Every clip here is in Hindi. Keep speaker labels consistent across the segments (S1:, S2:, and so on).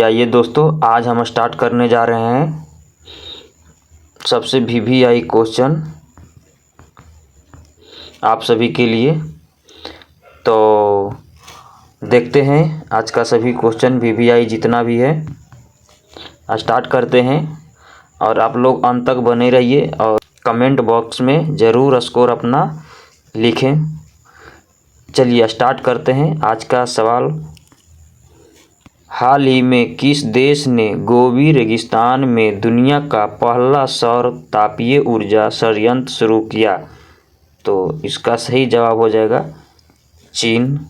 S1: आइए दोस्तों, आज हम स्टार्ट करने जा रहे हैं सबसे वीवीआई क्वेश्चन आप सभी के लिए। तो देखते हैं आज का सभी क्वेश्चन वीवीआई जितना भी है स्टार्ट करते हैं। और आप लोग अंत तक बने रहिए और कमेंट बॉक्स में ज़रूर स्कोर अपना लिखें। चलिए स्टार्ट करते हैं आज का सवाल। हाल ही में किस देश ने गोबी रेगिस्तान में दुनिया का पहला सौर तापीय ऊर्जा संयंत्र शुरू किया? तो इसका सही जवाब हो जाएगा चीन।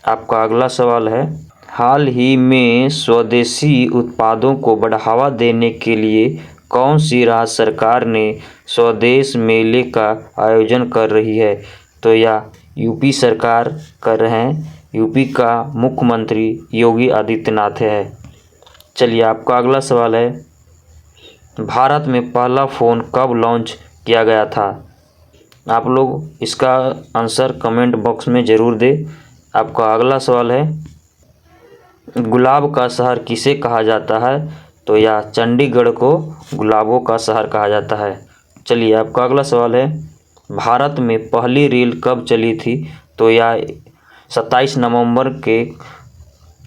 S1: आपका अगला सवाल है, हाल ही में स्वदेशी उत्पादों को बढ़ावा देने के लिए कौन सी राज्य सरकार ने स्वदेश मेले का आयोजन कर रही है? तो यह यूपी सरकार कर रहे हैं। यूपी का मुख्यमंत्री योगी आदित्यनाथ है। चलिए आपका अगला सवाल है, भारत में पहला फ़ोन कब लॉन्च किया गया था? आप लोग इसका आंसर कमेंट बॉक्स में ज़रूर दें। आपका अगला सवाल है, गुलाब का शहर किसे कहा जाता है? तो यह चंडीगढ़ को गुलाबों का शहर कहा जाता है। चलिए आपका अगला सवाल है, भारत में पहली रेल कब चली थी? तो यह 27 नवंबर के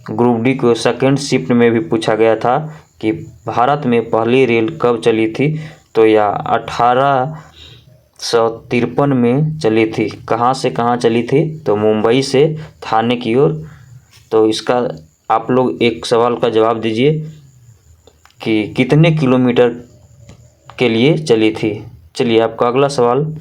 S1: ग्रुप डी को सेकेंड शिफ्ट में भी पूछा गया था कि भारत में पहली रेल कब चली थी? तो यह 1853 में चली थी। कहाँ से कहाँ चली थी? तो मुंबई से थाने की ओर। तो इसका आप लोग एक सवाल का जवाब दीजिए कि कितने किलोमीटर के लिए चली थी। चलिए आपका अगला सवाल,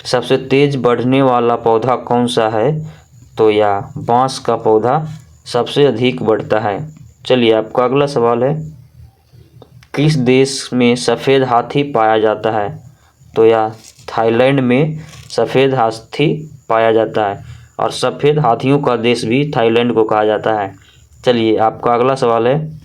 S1: सबसे तेज़ बढ़ने वाला पौधा कौन सा है? तो यह बांस का पौधा सबसे अधिक बढ़ता है। चलिए आपका अगला सवाल है, किस देश में सफ़ेद हाथी पाया जाता है? तो यह थाईलैंड में सफ़ेद हाथी पाया जाता है और सफ़ेद हाथियों का देश भी थाईलैंड को कहा जाता है। चलिए आपका अगला सवाल है,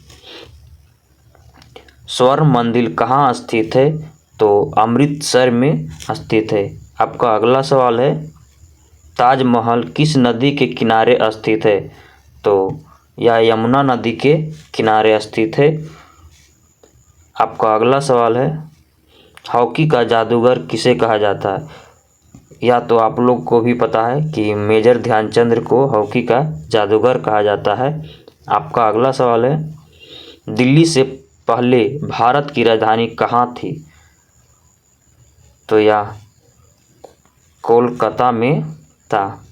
S1: स्वर्ण मंदिर कहाँ स्थित है? तो अमृतसर में स्थित है। आपका अगला सवाल है, ताजमहल किस नदी के किनारे स्थित है? तो यह यमुना नदी के किनारे स्थित है। आपका अगला सवाल है, हॉकी का जादूगर किसे कहा जाता है? या तो आप लोग को भी पता है कि मेजर ध्यानचंद को हॉकी का जादूगर कहा जाता है। आपका अगला सवाल है, दिल्ली से पहले भारत की राजधानी कहाँ थी? तो यह कोलकाता में था।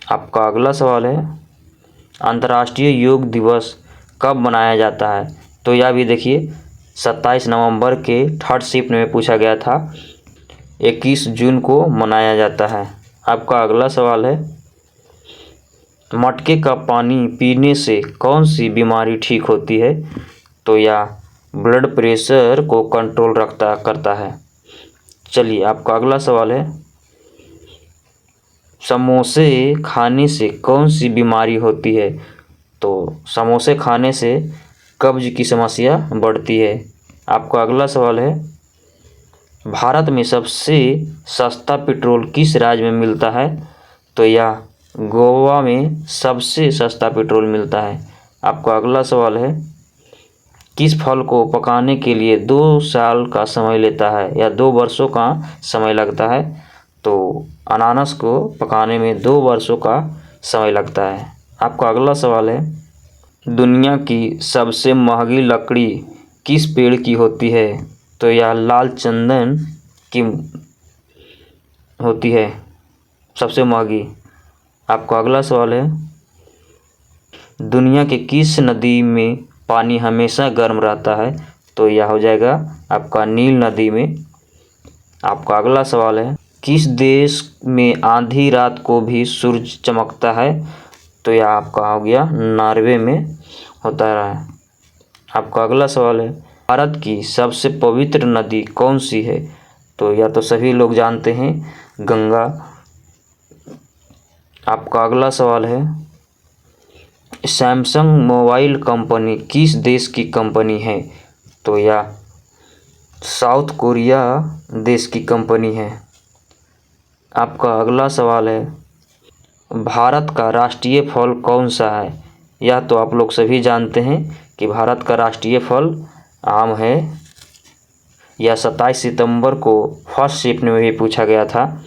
S1: आपका अगला सवाल है, अंतर्राष्ट्रीय योग दिवस कब मनाया जाता है? तो यह भी देखिए 27 नवंबर के थर्ड शिफ्ट में पूछा गया था। 21 जून को मनाया जाता है। आपका अगला सवाल है, मटके का पानी पीने से कौन सी बीमारी ठीक होती है? तो यह ब्लड प्रेशर को कंट्रोल करता है। चलिए आपका अगला सवाल है, समोसे खाने से कौन सी बीमारी होती है? तो समोसे खाने से कब्ज की समस्या बढ़ती है। आपका अगला सवाल है, भारत में सबसे सस्ता पेट्रोल किस राज्य में मिलता है? तो यह गोवा में सबसे सस्ता पेट्रोल मिलता है। आपका अगला सवाल है, किस फल को पकाने के लिए 2 साल का समय लेता है या 2 वर्षों का समय लगता है? तो अनानास को पकाने में 2 वर्षों का समय लगता है। आपका अगला सवाल है, दुनिया की सबसे महंगी लकड़ी किस पेड़ की होती है? तो यह लाल चंदन की होती है सबसे महंगी। आपका अगला सवाल है, दुनिया के किस नदी में पानी हमेशा गर्म रहता है? तो यह हो जाएगा आपका नील नदी में। आपका अगला सवाल है, किस देश में आधी रात को भी सूरज चमकता है? तो यह आपका हो गया नॉर्वे में होता है। आपका अगला सवाल है, भारत की सबसे पवित्र नदी कौन सी है? तो यह तो सभी लोग जानते हैं, गंगा। आपका अगला सवाल है, सैमसंग मोबाइल कंपनी किस देश की कंपनी है? तो यह साउथ कोरिया देश की कंपनी है। आपका अगला सवाल है, भारत का राष्ट्रीय फल कौन सा है? यह तो आप लोग सभी जानते हैं कि भारत का राष्ट्रीय फल आम है। यह 27 सितंबर को फर्स्ट शिफ्ट में भी पूछा गया था,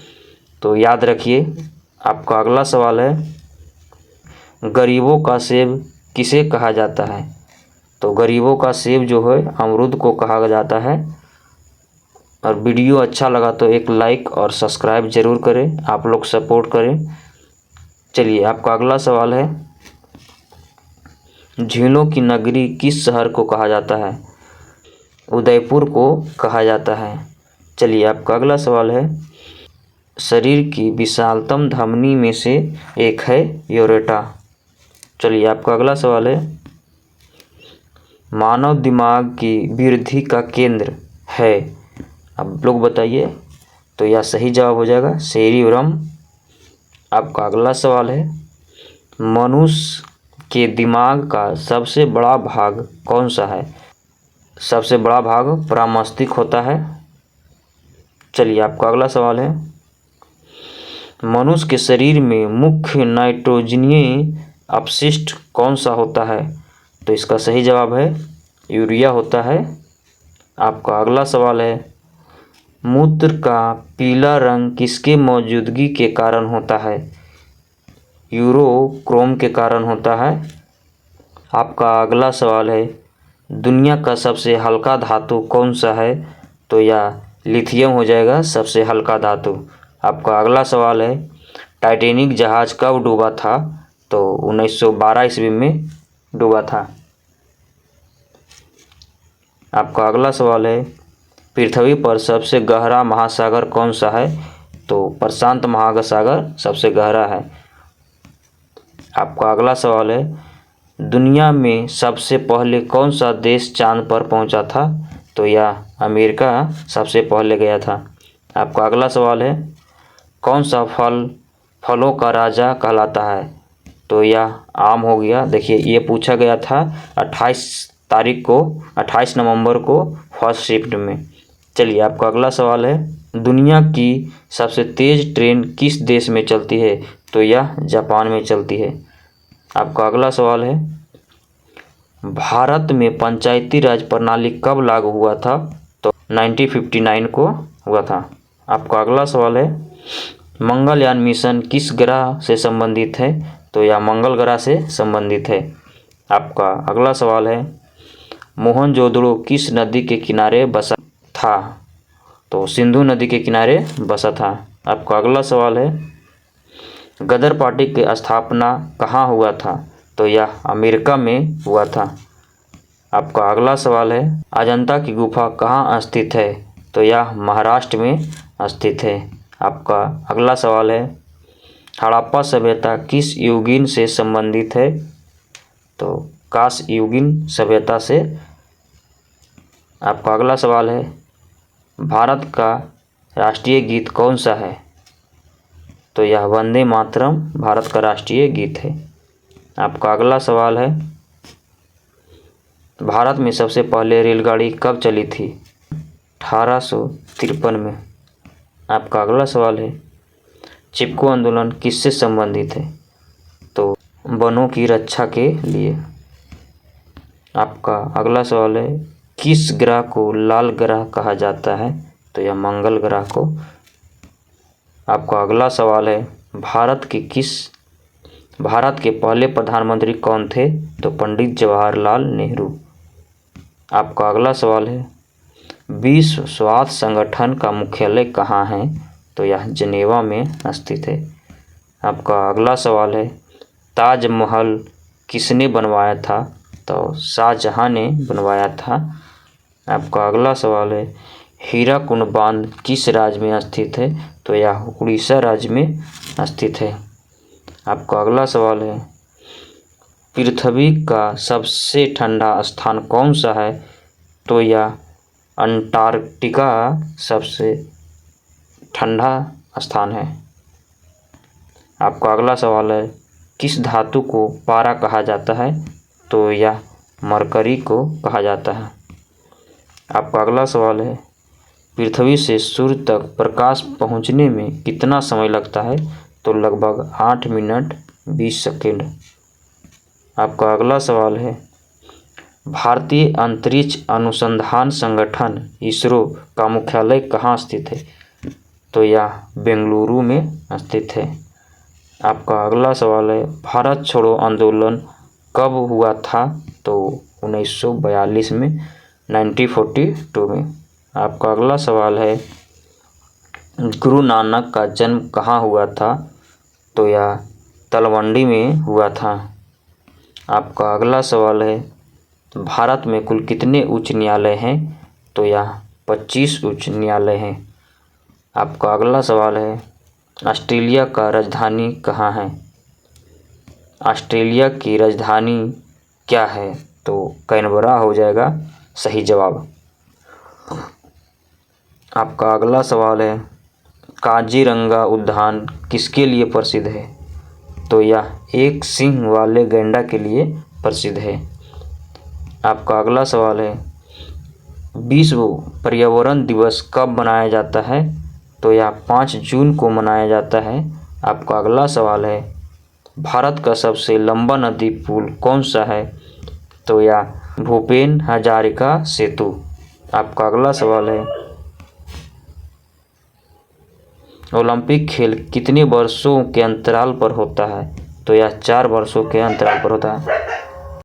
S1: तो याद रखिए। आपका अगला सवाल है, गरीबों का सेब किसे कहा जाता है? तो गरीबों का सेब जो है अमरूद को कहा जाता है। और वीडियो अच्छा लगा तो एक लाइक और सब्सक्राइब ज़रूर करें, आप लोग सपोर्ट करें। चलिए, आपका अगला सवाल है, झीलों की नगरी किस शहर को कहा जाता है? उदयपुर को कहा जाता है। चलिए, आपका अगला सवाल है, शरीर की विशालतम धमनी में से एक है यूरेटा। चलिए, आपका अगला सवाल है, मानव दिमाग की वृद्धि का केंद्र है। अब लोग बताइए, तो यह सही जवाब हो जाएगा सेरिब्रम। आपका अगला सवाल है, मनुष्य के दिमाग का सबसे बड़ा भाग कौन सा है? सबसे बड़ा भाग परामस्तिष्क होता है। चलिए, आपका अगला सवाल है, मनुष्य के शरीर में मुख्य नाइट्रोजनीय अपशिष्ट कौन सा होता है? तो इसका सही जवाब है यूरिया होता है। आपका अगला सवाल है, मूत्र का पीला रंग किसके मौजूदगी के कारण होता है? यूरोक्रोम के कारण होता है। आपका अगला सवाल है, दुनिया का सबसे हल्का धातु कौन सा है? तो यह लिथियम हो जाएगा सबसे हल्का धातु। आपका अगला सवाल है, टाइटैनिक जहाज कब डूबा था? तो 1912 ईस्वी में डूबा था। आपका अगला सवाल है, पृथ्वी पर सबसे गहरा महासागर कौन सा है? तो प्रशांत महासागर सबसे गहरा है। आपका अगला सवाल है, दुनिया में सबसे पहले कौन सा देश चांद पर पहुंचा था? तो यह अमेरिका सबसे पहले गया था। आपका अगला सवाल है, कौन सा फल फलों का राजा कहलाता है? तो यह आम हो गया। देखिए, ये पूछा गया था 28 नवंबर को फर्स्ट शिफ्ट में। चलिए, आपका अगला सवाल है, दुनिया की सबसे तेज़ ट्रेन किस देश में चलती है? तो यह जापान में चलती है। आपका अगला सवाल है, भारत में पंचायती राज प्रणाली कब लागू हुआ था? तो 1959 को हुआ था। आपका अगला सवाल है, मंगलयान मिशन किस ग्रह से संबंधित है? तो यह मंगल ग्रह से संबंधित है। आपका अगला सवाल है, मोहनजोदड़ो किस नदी के किनारे बसा था? तो सिंधु नदी के किनारे बसा था। आपका अगला सवाल है, गदर पार्टी की स्थापना कहाँ हुआ था? तो यह अमेरिका में हुआ था। आपका अगला सवाल है, अजंता की गुफा कहाँ स्थित है? तो यह महाराष्ट्र में स्थित है। आपका अगला सवाल है, हड़प्पा सभ्यता किस युगीन से संबंधित है? तो कांस्य युगीन सभ्यता से। आपका अगला सवाल है, भारत का राष्ट्रीय गीत कौन सा है? तो यह वंदे मातरम भारत का राष्ट्रीय गीत है। आपका अगला सवाल है, भारत में सबसे पहले रेलगाड़ी कब चली थी? 1853 में। आपका अगला सवाल है, चिपको आंदोलन किससे संबंधित है? तो वनों की रक्षा के लिए। आपका अगला सवाल है, किस ग्रह को लाल ग्रह कहा जाता है? तो यह मंगल ग्रह को। आपका अगला सवाल है, भारत के पहले प्रधानमंत्री कौन थे? तो पंडित जवाहरलाल नेहरू। आपका अगला सवाल है, विश्व स्वास्थ्य संगठन का मुख्यालय कहाँ है? तो यह जिनेवा में स्थित है। आपका अगला सवाल है, ताजमहल किसने बनवाया था? तो शाहजहां ने बनवाया था। आपका अगला सवाल है, हीराकुंड बांध किस राज्य में स्थित है? तो यह उड़ीसा राज्य में स्थित है। आपका अगला सवाल है, पृथ्वी का सबसे ठंडा स्थान कौन सा है? तो यह अंटार्कटिका सबसे ठंडा स्थान है। आपका अगला सवाल है, किस धातु को पारा कहा जाता है? तो यह मरकरी को कहा जाता है। आपका अगला सवाल है, पृथ्वी से सूर्य तक प्रकाश पहुंचने में कितना समय लगता है? तो लगभग 8 मिनट 20 सेकेंड। आपका अगला सवाल है, भारतीय अंतरिक्ष अनुसंधान संगठन इसरो का मुख्यालय कहाँ स्थित है? तो यह बेंगलुरु में स्थित है। आपका अगला सवाल है, भारत छोड़ो आंदोलन कब हुआ था? तो 1942 में, 1942 में। आपका अगला सवाल है, गुरु नानक का जन्म कहाँ हुआ था? तो यह तलवंडी में हुआ था। आपका अगला सवाल है, भारत में कुल कितने उच्च न्यायालय हैं? तो यह 25 उच्च न्यायालय हैं। आपका अगला सवाल है, ऑस्ट्रेलिया का राजधानी कहाँ है? ऑस्ट्रेलिया की राजधानी क्या है? तो कैनबरा हो जाएगा सही जवाब। आपका अगला सवाल है, काजीरंगा उद्यान किसके लिए प्रसिद्ध है? तो यह एक सिंह वाले गैंडा के लिए प्रसिद्ध है। आपका अगला सवाल है, विश्व पर्यावरण दिवस कब मनाया जाता है? तो यह 5 जून को मनाया जाता है। आपका अगला सवाल है, भारत का सबसे लंबा नदी पुल कौन सा है? तो यह भूपेन हजारिका सेतु। आपका अगला सवाल है, ओलंपिक खेल कितने वर्षों के अंतराल पर होता है? तो यह 4 वर्षों के अंतराल पर होता है।